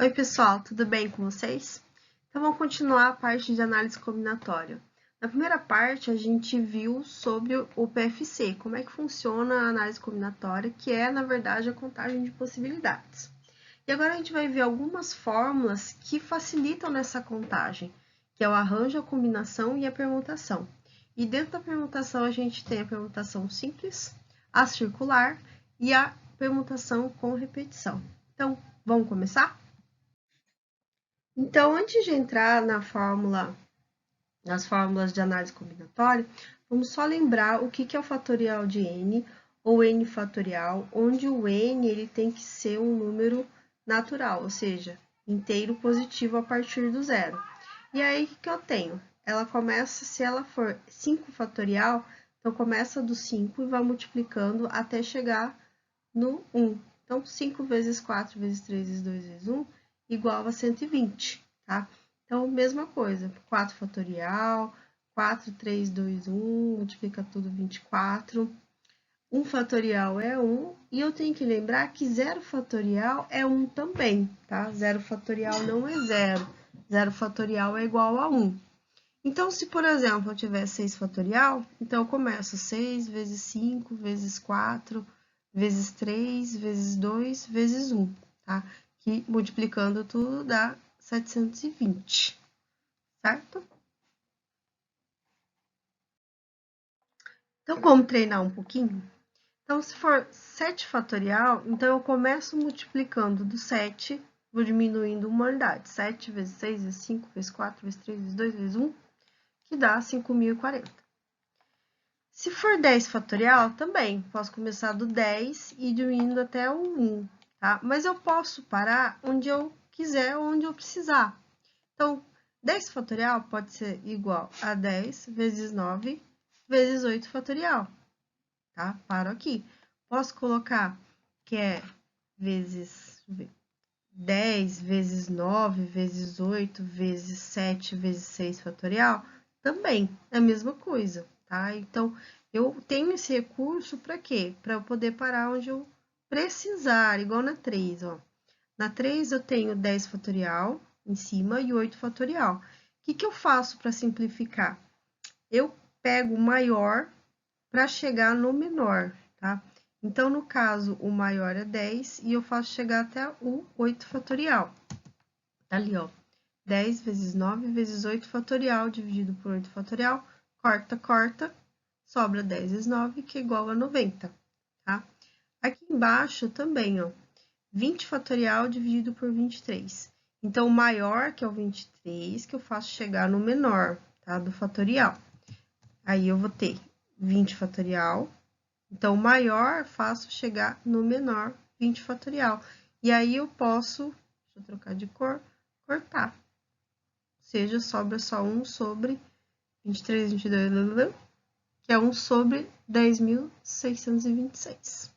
Oi, pessoal, tudo bem com vocês? Então, vamos continuar a parte de análise combinatória. Na primeira parte, a gente viu sobre o PFC, como é que funciona a análise combinatória, que é, na verdade, a contagem de possibilidades. E agora a gente vai ver algumas fórmulas que facilitam nessa contagem, que é o arranjo, a combinação e a permutação. E dentro da permutação, a gente tem a permutação simples, a circular e a permutação com repetição. Então, vamos começar? Então, antes de entrar nas fórmulas de análise combinatória, vamos só lembrar o que é o fatorial de n, ou n fatorial, onde o n ele tem que ser um número natural, ou seja, inteiro positivo a partir do zero. E aí, o que eu tenho? Ela começa, se ela for 5 fatorial, então começa do 5 e vai multiplicando até chegar no 1. Então, 5 vezes 4 vezes 3 vezes 2 vezes 1 igual a 120, tá? Então, mesma coisa, 4 fatorial, 4, 3, 2, 1, multiplica tudo 24. 1 fatorial é 1, e eu tenho que lembrar que 0 fatorial é 1 também, tá? 0 fatorial não é 0, 0 fatorial é igual a 1. Então, se, por exemplo, eu tiver 6 fatorial, então eu começo 6 vezes 5 vezes 4 vezes 3 vezes 2 vezes 1, tá? Que multiplicando tudo dá 720, certo? Então, como treinar um pouquinho? Então, se for 7 fatorial, então eu começo multiplicando do 7, vou diminuindo uma unidade. 7 vezes 6 vezes 5 vezes 4 vezes 3 vezes 2 vezes 1, que dá 5.040. Se for 10 fatorial, também posso começar do 10 e diminuindo até o 1, tá? Mas eu posso parar onde eu quiser, onde eu precisar. Então, 10 fatorial pode ser igual a 10 vezes 9 vezes 8 fatorial, tá? Paro aqui. Posso colocar que é vezes 10 vezes 9 vezes 8 vezes 7 vezes 6 fatorial? Também é a mesma coisa, tá? Então, eu tenho esse recurso para quê? Para eu poder parar onde eu precisar, igual na 3, ó. Na 3 eu tenho 10 fatorial em cima e 8 fatorial. O que eu faço para simplificar? Eu pego o maior para chegar no menor, tá? Então, no caso, o maior é 10 e eu faço chegar até o 8 fatorial. Tá ali, ó. 10 vezes 9 vezes 8 fatorial dividido por 8 fatorial, corta, corta, sobra 10 vezes 9, que é igual a 90, tá? Aqui embaixo também, ó, 20 fatorial dividido por 23. Então, o maior, que é o 23, que eu faço chegar no menor, tá? Do fatorial. Aí, eu vou ter 20 fatorial. Então, o maior faço chegar no menor, 20 fatorial. E aí, eu posso, deixa eu trocar de cor, cortar. Ou seja, sobra só 1 sobre 23, 22, que é 1 sobre 10.626.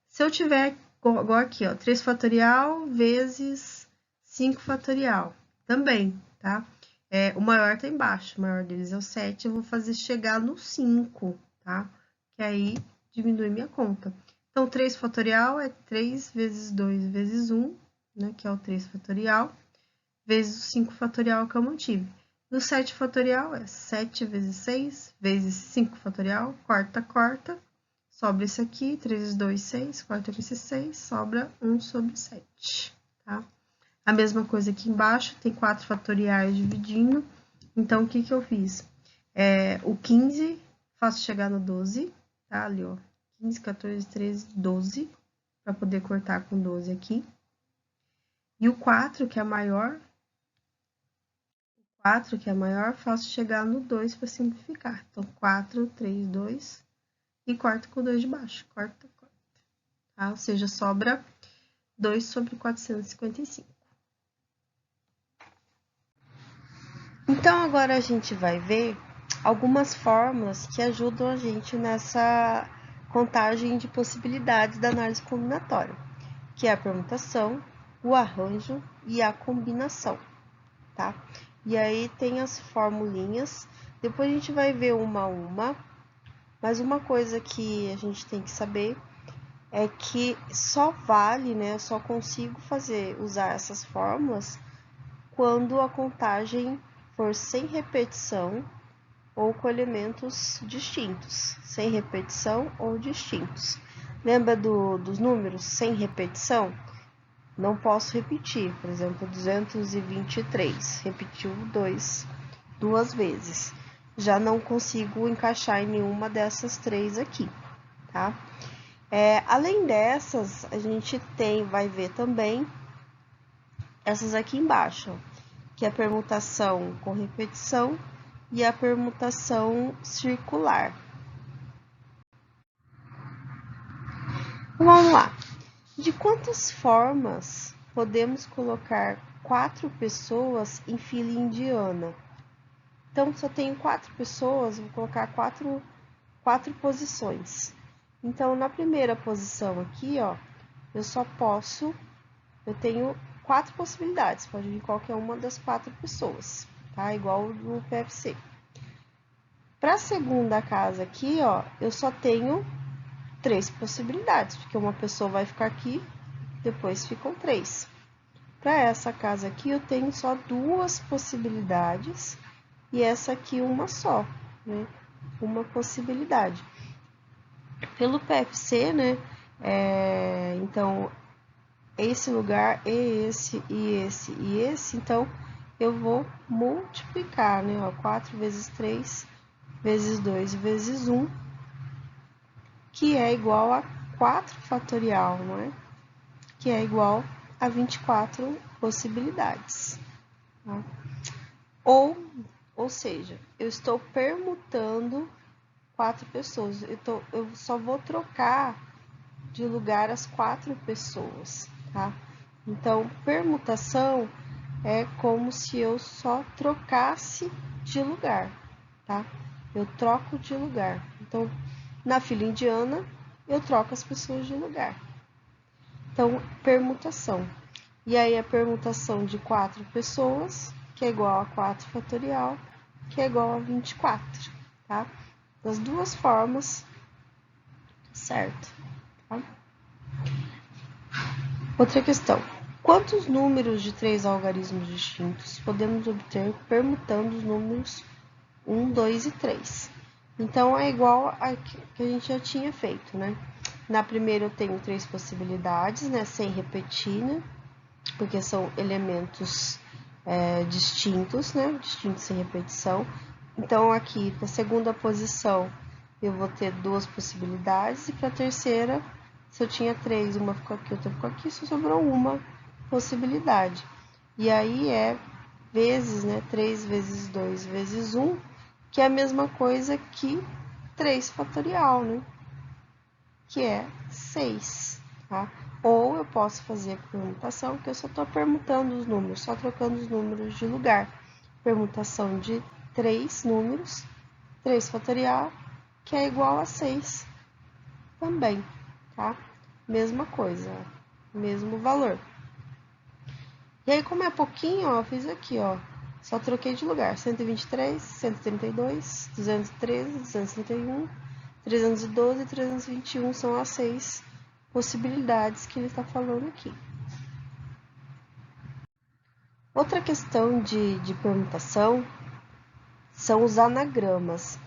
Se eu tiver, igual aqui, ó, 3 fatorial vezes 5 fatorial, também, tá? O maior tá embaixo, o maior deles é o 7, eu vou fazer chegar no 5, tá? Que aí diminui minha conta. Então, 3 fatorial é 3 vezes 2 vezes 1, né? Que é o 3 fatorial, vezes o 5 fatorial que eu mantive. No 7 fatorial é 7 vezes 6 vezes 5 fatorial, corta, corta. Sobra esse aqui, 3 vezes 2, 6, corta com esse 6, sobra 1 sobre 7, tá? A mesma coisa aqui embaixo, tem 4 fatoriais dividindo. Então, o que que eu fiz? O 15, faço chegar no 12, tá? Ali, ó, 15, 14, 13, 12, para poder cortar com 12 aqui. E o 4, que é maior, faço chegar no 2 para simplificar. Então, 4, 3, 2, e corto com 2 de baixo. Corta, corta. Tá? Ou seja, sobra 2 sobre 455. Então, agora a gente vai ver algumas fórmulas que ajudam a gente nessa contagem de possibilidades da análise combinatória, que é a permutação, o arranjo e a combinação, tá? E aí tem as formulinhas, depois a gente vai ver uma a uma, mas uma coisa que a gente tem que saber é que só vale, né? Eu só consigo usar essas fórmulas quando a contagem for sem repetição ou com elementos distintos, sem repetição ou distintos. Lembra dos números sem repetição? Não posso repetir, por exemplo, 223, repetiu duas vezes. Já não consigo encaixar em nenhuma dessas três aqui, tá? Além dessas, a gente vai ver também essas aqui embaixo, que é a permutação com repetição e a permutação circular. Vamos lá. De quantas formas podemos colocar 4 pessoas em fila indiana? Então, se eu tenho 4 pessoas, vou colocar quatro posições. Então, na primeira posição aqui, ó, eu tenho 4 possibilidades, pode vir qualquer uma das 4 pessoas, tá? Igual no PFC. Para a segunda casa aqui, ó, eu só tenho 3 possibilidades, porque uma pessoa vai ficar aqui, depois ficam 3. Para essa casa aqui, eu tenho só 2 possibilidades e essa aqui uma só, né? Uma possibilidade. Pelo PFC, né? Então, esse lugar, esse, então, eu vou multiplicar, né? Ó, 4 vezes 3, vezes 2, vezes 1, que é igual a 4 fatorial, não é? Que é igual a 24 possibilidades. Tá? Ou seja, eu estou permutando 4 pessoas. Eu só vou trocar de lugar as 4 pessoas, tá? Então, permutação é como se eu só trocasse de lugar, tá? Eu troco de lugar. Então, na fila indiana, eu troco as pessoas de lugar. Então, permutação. E aí, a permutação de 4 pessoas, que é igual a 4 fatorial, que é igual a 24, tá? Das duas formas, certo? Tá? Outra questão. Quantos números de 3 algarismos distintos podemos obter permutando os números 1, 2 e 3? Então, é igual a que a gente já tinha feito, né? Na primeira eu tenho 3 possibilidades, né? Sem repetir, né? Porque são elementos distintos, né? Distintos sem repetição. Então, aqui, para a segunda posição, eu vou ter 2 possibilidades. E para a terceira, se eu tinha 3, uma ficou aqui, outra ficou aqui, só sobrou uma possibilidade. E aí, vezes, né? 3 vezes 2 vezes 1, que é a mesma coisa que 3 fatorial, né? Que é 6, tá? Ou eu posso fazer a permutação, que eu só estou permutando os números, só trocando os números de lugar. Permutação de 3 números, 3 fatorial, que é igual a 6 também, tá? Mesma coisa, mesmo valor. E aí, como é pouquinho, ó, eu fiz aqui, ó, só troquei de lugar. 123, 132, 213, 231, 312 e 321 são as 6 possibilidades que ele está falando aqui. Outra questão de permutação são os anagramas.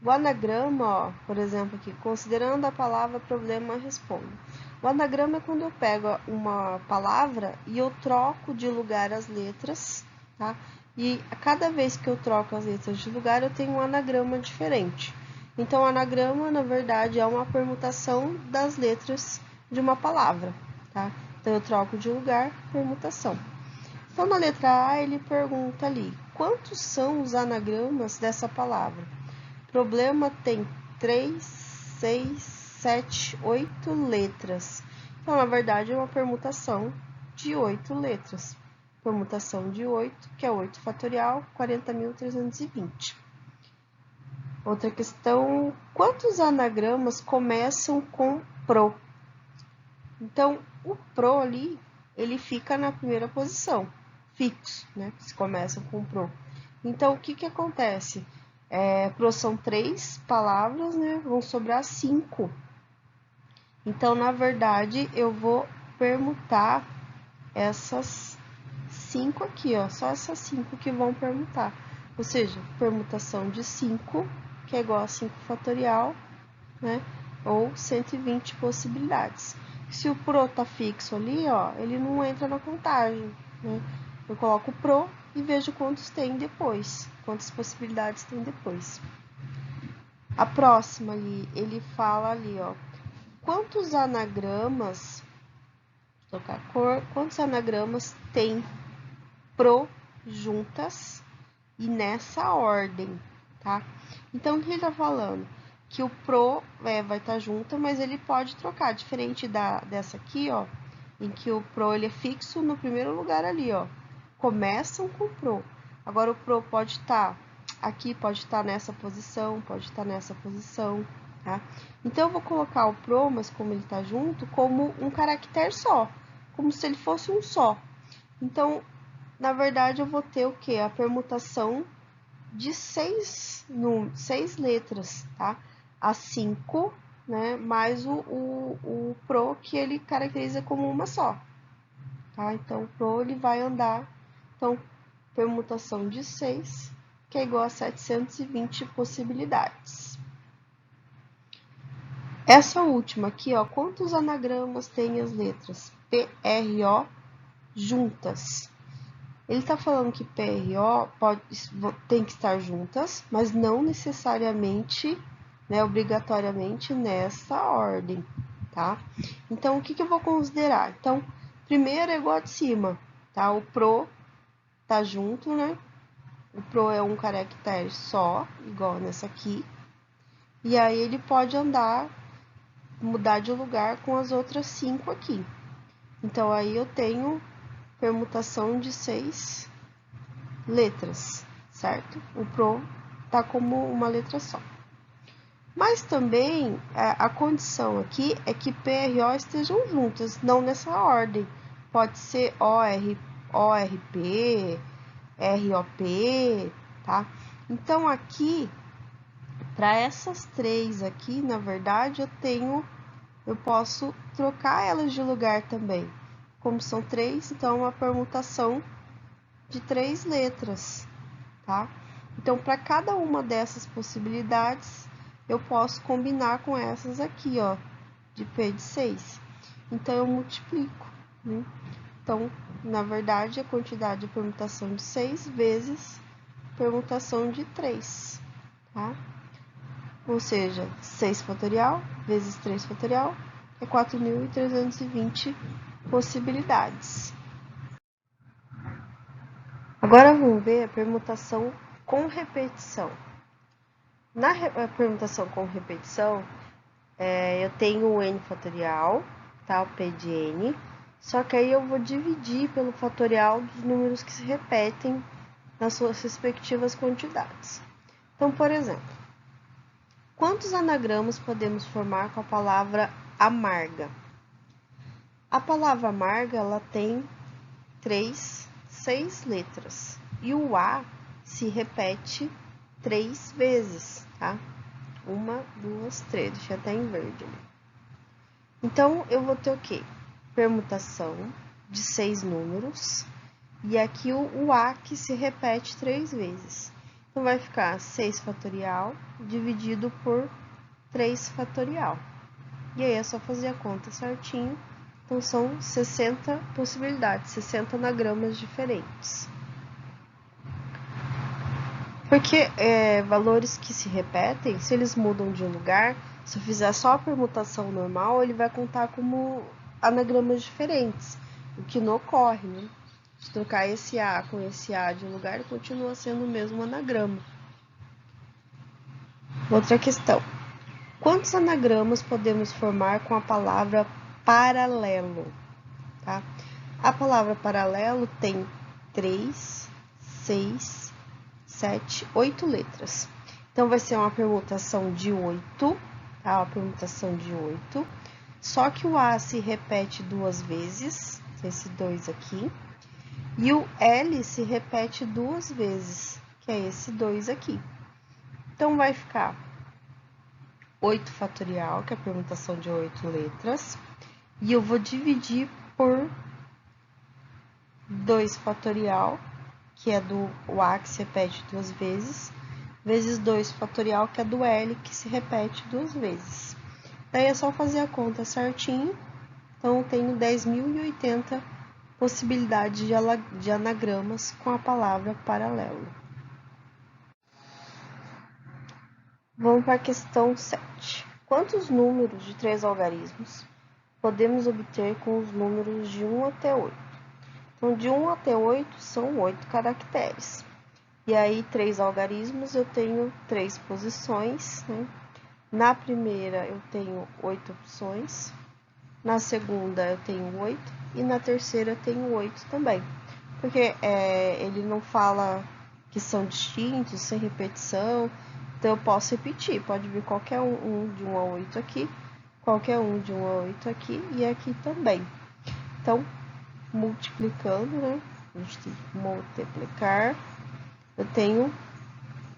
O anagrama, ó, por exemplo, aqui, considerando a palavra problema, respondo. O anagrama é quando eu pego uma palavra e eu troco de lugar as letras, tá? E a cada vez que eu troco as letras de lugar, eu tenho um anagrama diferente. Então, o anagrama, na verdade, é uma permutação das letras de uma palavra, tá? Então, eu troco de lugar, permutação. Então, na letra A, ele pergunta ali, quantos são os anagramas dessa palavra? Problema tem 3, 6, 7, 8 letras. Então, na verdade, é uma permutação de 8 letras. Permutação de 8, que é 8 fatorial, 40.320. Outra questão, quantos anagramas começam com pro? Então, o pro ali, ele fica na primeira posição, fixo, né? Se começam com pro. Então, o que que acontece? Pro são 3 palavras, né? Vão sobrar 5. Então, na verdade, eu vou permutar essas 5 aqui, ó, só essas 5 que vão permutar. Ou seja, permutação de 5, que é igual a 5 fatorial, né? Ou 120 possibilidades. Se o pro tá fixo ali, ó, ele não entra na contagem, né? Eu coloco o pro e vejo quantos tem depois, quantas possibilidades tem depois. A próxima ali, ele fala ali, ó, quantos anagramas, vou trocar a cor, quantos anagramas tem pro juntas e nessa ordem, tá? Então, o que ele tá falando? Que o pro vai estar junto, mas ele pode trocar, diferente dessa aqui, ó, em que o pro ele é fixo no primeiro lugar ali, ó. Começam com o pro. Agora, o pro pode estar aqui, pode estar nessa posição, pode estar nessa posição, tá? Então, eu vou colocar o pro, mas como ele tá junto, como um caractere só, como se ele fosse um só. Então, na verdade, eu vou ter o quê? A permutação de 6 letras, tá? A 5, né? Mais o pro, que ele caracteriza como uma só, tá? Então, o pro, ele vai andar, então, permutação de 6, que é igual a 720 possibilidades. Essa última aqui, ó, quantos anagramas tem as letras PRO juntas? Ele está falando que PRO tem que estar juntas, mas não necessariamente, né, obrigatoriamente nessa ordem, tá? Então, o que eu vou considerar? Então, primeiro é igual a de cima, tá? O pro tá junto, né? O pro é um caractere só, igual nessa aqui. E aí, ele pode andar, mudar de lugar com as outras 5 aqui. Então, aí eu tenho permutação de 6 letras, certo? O pro tá como uma letra só. Mas também a condição aqui é que P e O estejam juntas, não nessa ordem. Pode ser ORP, ROP, tá? Então aqui, para essas 3 aqui, na verdade, eu posso trocar elas de lugar também. Como são 3, então é uma permutação de 3 letras, tá? Então, para cada uma dessas possibilidades, eu posso combinar com essas aqui, ó, de P de 6. Então, eu multiplico, né? Então, na verdade, a quantidade de permutação de 6 vezes permutação de 3, tá? Ou seja, 6 fatorial vezes 3 fatorial é 4.320 possibilidades. Agora, vamos ver a permutação com repetição. Na permutação com repetição, eu tenho o n fatorial, tá? O P de n, só que aí eu vou dividir pelo fatorial dos números que se repetem nas suas respectivas quantidades. Então, por exemplo, quantos anagramas podemos formar com a palavra amarga? A palavra amarga, ela tem 6 letras, e o A se repete 3 vezes, tá? 1, 2, 3, deixa eu até em verde ali. Então, eu vou ter o quê? Permutação de 6 números, e aqui o A que se repete 3 vezes. Então, vai ficar 6 fatorial dividido por 3 fatorial. E aí, é só fazer a conta certinho. Então, são 60 possibilidades, 60 anagramas diferentes. Porque valores que se repetem, se eles mudam de lugar, se eu fizer só a permutação normal, ele vai contar como anagramas diferentes, o que não ocorre, né? Se trocar esse A com esse A de lugar, continua sendo o mesmo anagrama. Outra questão. Quantos anagramas podemos formar com a palavra paralelo? Tá? A palavra paralelo tem 3, 6, 7, 8 letras. Então, vai ser uma permutação de 8, tá? Uma permutação de 8. Só que o A se repete 2 vezes, esse 2 aqui. E o L se repete 2 vezes, que é esse 2 aqui. Então, vai ficar 8 fatorial, que é a permutação de 8 letras, e eu vou dividir por 2 fatorial, que é do A, que se repete 2 vezes, vezes 2 fatorial, que é do L, que se repete 2 vezes. Daí é só fazer a conta certinho. Então, eu tenho 10.080 possibilidades de anagramas com a palavra paralelo. Vamos para a questão 7. Quantos números de 3 algarismos podemos obter com os números de 1 até 8? Então, de 1 até 8 são 8 caracteres. E aí, 3 algarismos, eu tenho 3 posições, né? Na primeira, eu tenho 8 opções. Na segunda, eu tenho 8. E na terceira, eu tenho 8 também. Porque ele não fala que são distintos, sem repetição. Então, eu posso repetir. Pode vir qualquer um de 1 a 8 aqui. Qualquer um de 1 a 8 aqui. E aqui também. Então, multiplicando, né? A gente tem que multiplicar. Eu tenho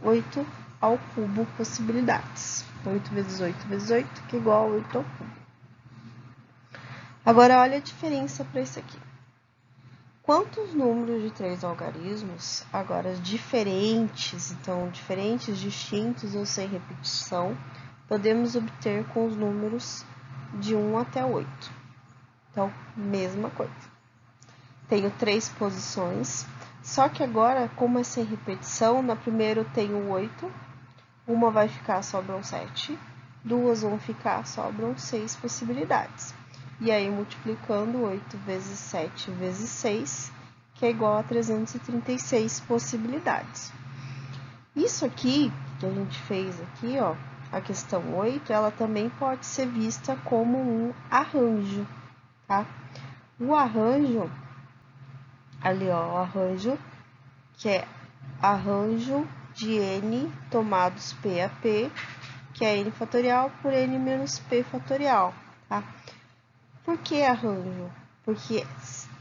8 ao cubo possibilidades. 8 vezes 8 vezes 8, que é igual a 8 ao cubo. Agora, olha a diferença para isso aqui. Quantos números de 3 algarismos, agora diferentes, então diferentes, distintos ou sem repetição, podemos obter com os números de 1 até 8? Então, mesma coisa. Tenho 3 posições, só que agora, como é sem repetição, na primeira eu tenho 8, uma vai ficar, sobram 7, 2 vão ficar, sobram 6 possibilidades. E aí, multiplicando 8 vezes 7 vezes 6, que é igual a 336 possibilidades. Isso aqui, que a gente fez aqui, ó, a questão 8, ela também pode ser vista como um arranjo, tá? O arranjo, ali, ó, o arranjo, que é arranjo de n tomados P a P, que é n fatorial por n menos P fatorial, tá? Por que arranjo? Porque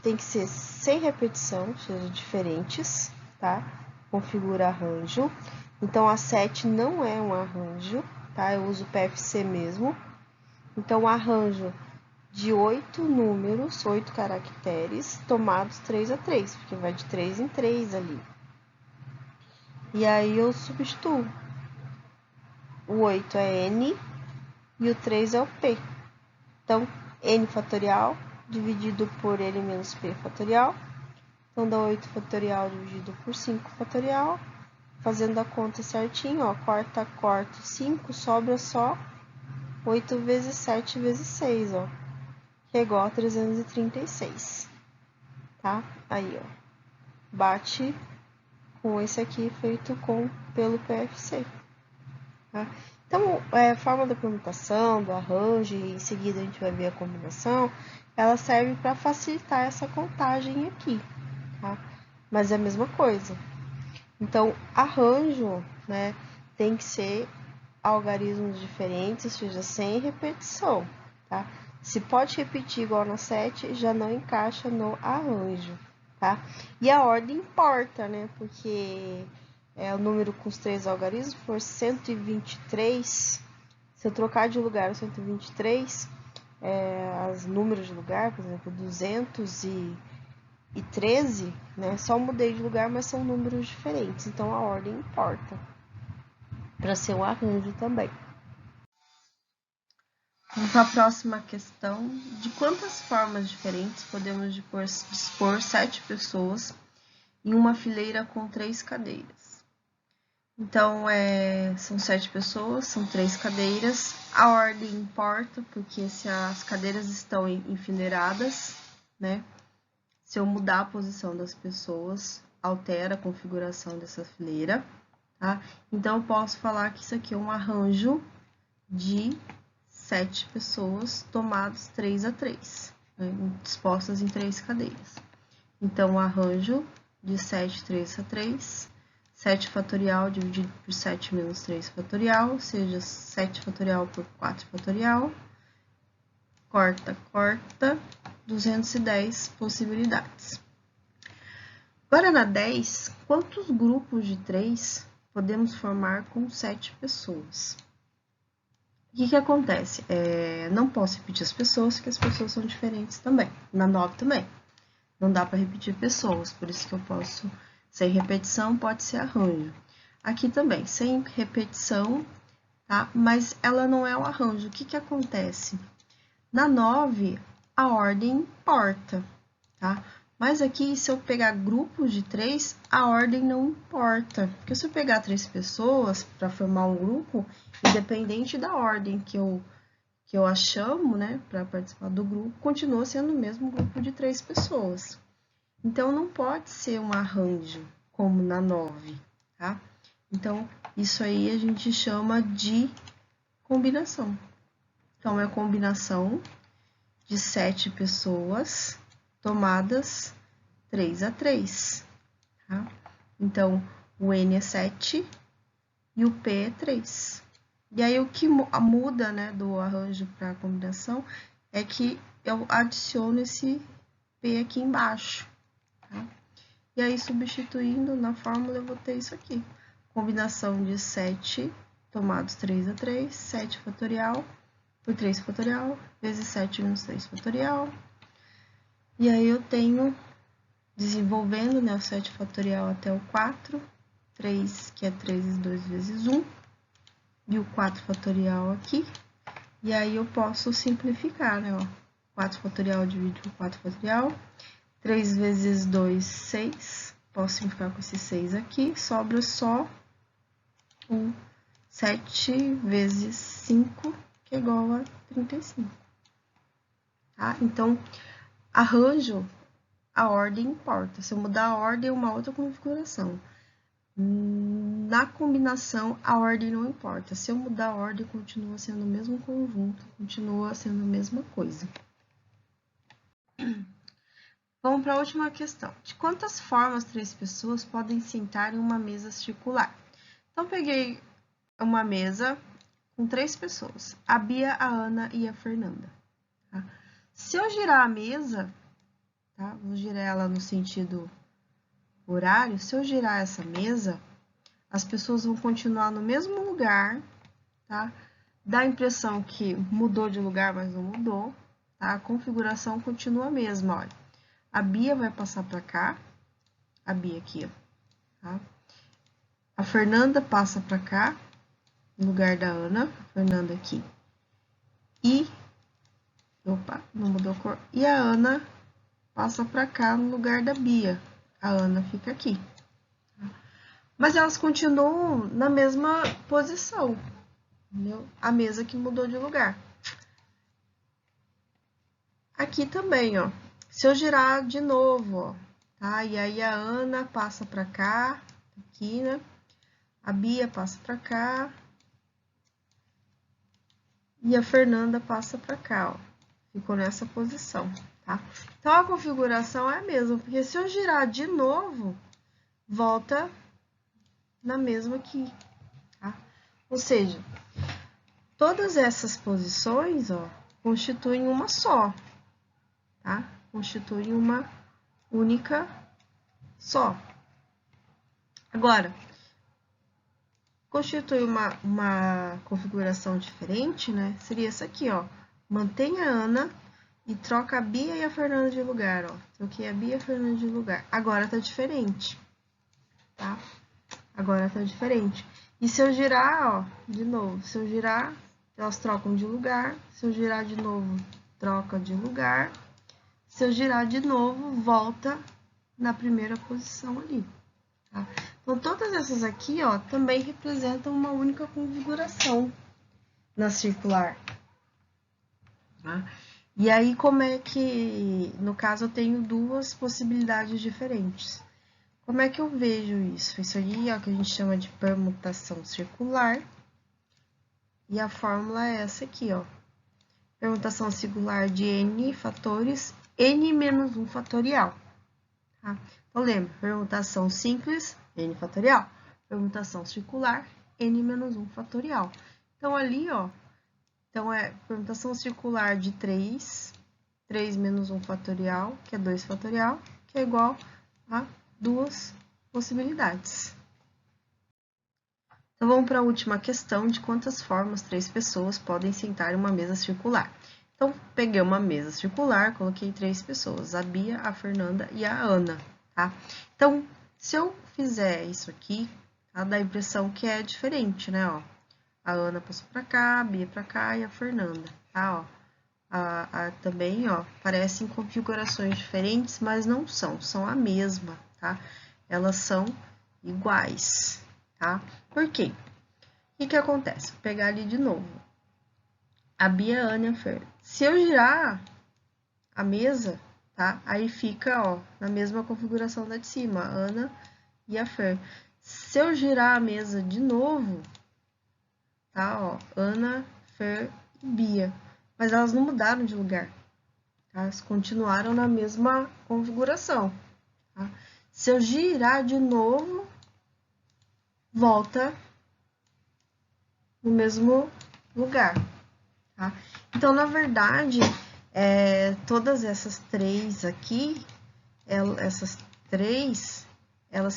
tem que ser sem repetição, ou seja, diferentes, tá? Configura arranjo. Então, a 7 não é um arranjo, tá? Eu uso PFC mesmo. Então, arranjo de 8 números, 8 caracteres, tomados 3 a 3, porque vai de 3 em 3 ali. E aí, eu substituo. O 8 é N e o 3 é o P. Então, N fatorial dividido por N menos P fatorial. Então, dá 8 fatorial dividido por 5 fatorial. Fazendo a conta certinho, ó, corta, 5, sobra só 8 vezes 7 vezes 6, ó, que é igual a 336, tá? Aí, ó, bate com esse aqui feito pelo PFC, tá? Então, a forma da permutação, do arranjo, e em seguida a gente vai ver a combinação, ela serve para facilitar essa contagem aqui, tá? Mas é a mesma coisa. Então, arranjo, né, tem que ser algarismos diferentes, ou seja, sem repetição, tá? Se pode repetir igual na 7, já não encaixa no arranjo, tá? E a ordem importa, né, porque o número com os 3 algarismos for 123, se eu trocar de lugar o 123, os números de lugar, por exemplo, 213, né? Só mudei de lugar, mas são números diferentes, então a ordem importa para ser um arranjo também. Vamos para a próxima questão. De quantas formas diferentes podemos dispor 7 pessoas em uma fileira com 3 cadeiras? Então, são 7 pessoas, são 3 cadeiras. A ordem importa, porque se as cadeiras estão enfileiradas, né? Se eu mudar a posição das pessoas, altera a configuração dessa fileira, tá? Então, eu posso falar que isso aqui é um arranjo de 7 pessoas tomados 3 a 3, né? Dispostas em 3 cadeiras. Então, o arranjo de 7, 3 a 3, 7 fatorial dividido por 7 menos 3 fatorial, ou seja, 7 fatorial por 4 fatorial, corta, 210 possibilidades. Agora, na 10, quantos grupos de 3 podemos formar com 7 pessoas? O que acontece? Não posso repetir as pessoas, porque as pessoas são diferentes também. Na 9 também. Não dá para repetir pessoas, por isso que eu posso... Sem repetição, pode ser arranjo. Aqui também, sem repetição, tá? Mas ela não é o arranjo. O que acontece? Na 9, a ordem importa, tá? Mas aqui, se eu pegar grupos de 3, a ordem não importa. Porque se eu pegar 3 pessoas para formar um grupo, independente da ordem que eu a chamo, né, para participar do grupo, continua sendo o mesmo grupo de 3 pessoas. Então, não pode ser um arranjo, como na 9, tá? Então, isso aí a gente chama de combinação. Então, é a combinação de 7 pessoas tomadas 3 a 3, tá? Então, o N é 7 e o P é 3. E aí, o que muda, né, do arranjo para a combinação é que eu adiciono esse P aqui embaixo, tá? E aí, substituindo na fórmula, eu vou ter isso aqui. Combinação de 7 tomados 3 a 3, 7 fatorial por 3 fatorial, vezes 7 menos 3 fatorial. E aí, eu tenho, desenvolvendo, né, o 7 fatorial até o 4, 3, que é 3 vezes 2 vezes 1, e o 4 fatorial aqui. E aí, eu posso simplificar, né, ó. 4 fatorial dividido por 4 fatorial. 3 vezes 2, 6. Posso simplificar com esse 6 aqui. Sobra só o 7 vezes 5, que é igual a 35. Tá? Então, arranjo, a ordem importa. Se eu mudar a ordem, é uma outra configuração. Na combinação, a ordem não importa. Se eu mudar a ordem, continua sendo o mesmo conjunto, continua sendo a mesma coisa. Vamos para a última questão. De quantas formas 3 pessoas podem sentar em uma mesa circular? Então, peguei uma mesa com 3 pessoas, a Bia, a Ana e a Fernanda. Tá? Se eu girar a mesa, tá? Vou girar ela no sentido horário. Se eu girar essa mesa, as pessoas vão continuar no mesmo lugar, tá? Dá a impressão que mudou de lugar, mas não mudou, tá? A configuração continua a mesma, olha. A Bia vai passar para cá, a Bia aqui, ó, tá? A Fernanda passa para cá, no lugar da Ana, a Fernanda aqui. E, opa, não mudou a cor. E a Ana passa para cá no lugar da Bia. A Ana fica aqui. Mas elas continuam na mesma posição, entendeu? A mesa que mudou de lugar. Aqui também, ó. Se eu girar de novo, ó, tá? E aí a Ana passa para cá, aqui, né? A Bia passa para cá. E a Fernanda passa para cá, ó. Ficou nessa posição, tá? Então, a configuração é a mesma, porque se eu girar de novo, volta na mesma aqui, tá? Ou seja, todas essas posições, ó, constituem uma só, tá? Constituem uma única só. Agora, constitui uma configuração diferente, né? Seria essa aqui, ó. Mantém a Ana e troca a Bia e a Fernanda de lugar, ó. Troquei a Bia e a Fernanda de lugar. Agora tá diferente, tá? Agora tá diferente. E se eu girar, ó, de novo, se eu girar, elas trocam de lugar. Se eu girar de novo, troca de lugar. Se eu girar de novo, volta na primeira posição ali, tá? Então, todas essas aqui, ó, também representam uma única configuração na circular, tá? E aí, como é que, no caso, eu tenho duas possibilidades diferentes. Como é que eu vejo isso? Isso aí é o que a gente chama de permutação circular. E a fórmula é essa aqui, ó. Permutação circular de n fatores, n menos 1 fatorial. Tá? Então, lembra, permutação simples, n fatorial. Permutação circular, n menos 1 fatorial. Então, ali, ó, então é permutação circular de 3 menos 1 fatorial, que é 2 fatorial, que é igual a duas possibilidades. Então, vamos para a última questão de quantas formas 3 pessoas podem sentar em uma mesa circular. Então, peguei uma mesa circular, coloquei 3 pessoas, a Bia, a Fernanda e a Ana, tá? Então, se eu fizer isso aqui, tá? Dá a impressão que é diferente, né, ó? A Ana passou para cá, a Bia para cá e a Fernanda, tá, ó? Também, ó, parecem configurações diferentes, mas não são, são a mesma, tá? Elas são iguais, tá? Por quê? O que acontece? Vou pegar ali de novo. A Bia, a Ana e a Fer. Se eu girar a mesa, tá? Aí fica, ó, na mesma configuração da de cima, a Ana e a Fer. Se eu girar a mesa de novo, tá, ó, Ana, Fer e Bia. Mas elas não mudaram de lugar, tá? Elas continuaram na mesma configuração, tá? Se eu girar de novo, volta no mesmo lugar, tá? Então, na verdade, todas essas 3 aqui, elas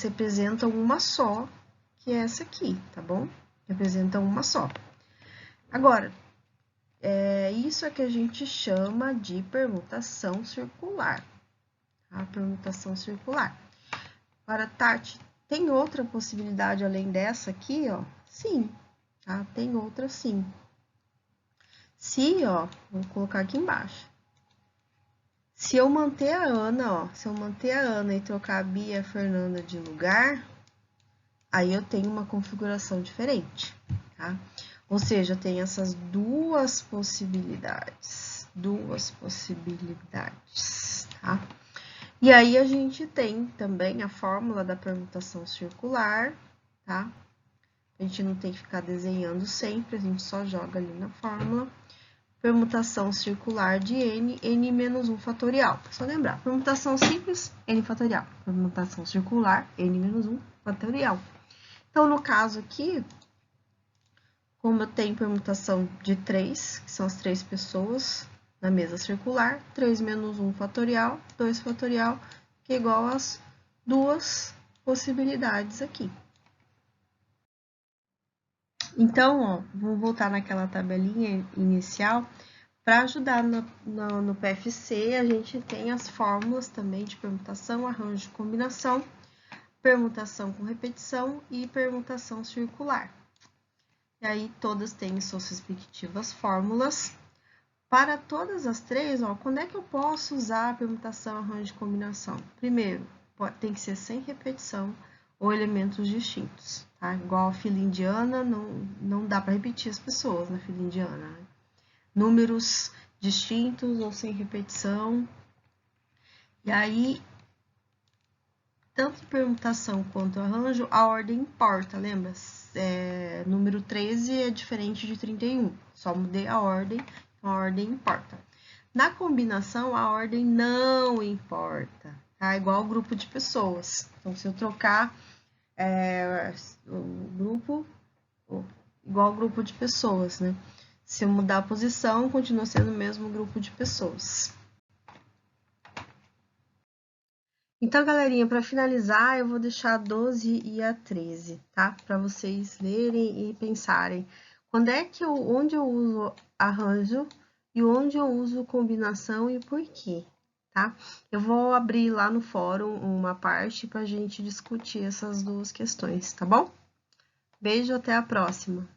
representam uma só, que é essa aqui, tá bom? Representam uma só. Agora, isso é que a gente chama de permutação circular, tá? Permutação circular. Agora, Tati, tem outra possibilidade além dessa aqui, ó? Sim, tá? Tem outra sim. Se, ó, vou colocar aqui embaixo. Se eu manter a Ana, ó, se eu manter a Ana e trocar a Bia e a Fernanda de lugar, aí eu tenho uma configuração diferente, tá? Ou seja, eu tenho essas duas possibilidades, tá? E aí, a gente tem também a fórmula da permutação circular, tá? A gente não tem que ficar desenhando sempre, a gente só joga ali na fórmula. Permutação circular de n menos 1 fatorial. Só lembrar, permutação simples, n fatorial. Permutação circular, n menos 1 fatorial. Então, no caso aqui, como eu tenho permutação de 3, que são as 3 pessoas na mesa circular, 3 menos 1 fatorial, 2 fatorial, que é igual às duas possibilidades aqui. Então, ó, vou voltar naquela tabelinha inicial. Para ajudar no PFC, a gente tem as fórmulas também de permutação, arranjo de combinação, permutação com repetição e permutação circular. E aí, todas têm suas respectivas fórmulas. Para todas as 3, ó, quando é que eu posso usar a permutação, arranjo de combinação? Primeiro, tem que ser sem repetição ou elementos distintos, tá? Igual a fila indiana, não dá para repetir as pessoas na fila indiana, né? Números distintos ou sem repetição. E aí, tanto permutação quanto arranjo, a ordem importa, lembra? Número 13 é diferente de 31, só mudei a ordem importa. Na combinação, a ordem não importa, tá? Igual ao grupo de pessoas. Então, se eu trocar o grupo, igual ao grupo de pessoas, né? Se eu mudar a posição, continua sendo o mesmo grupo de pessoas. Então, galerinha, para finalizar, eu vou deixar a 12 e a 13, tá? Para vocês lerem e pensarem. Onde eu uso arranjo e onde eu uso combinação e por quê, tá? Eu vou abrir lá no fórum uma parte para a gente discutir essas duas questões, tá bom? Beijo, até a próxima!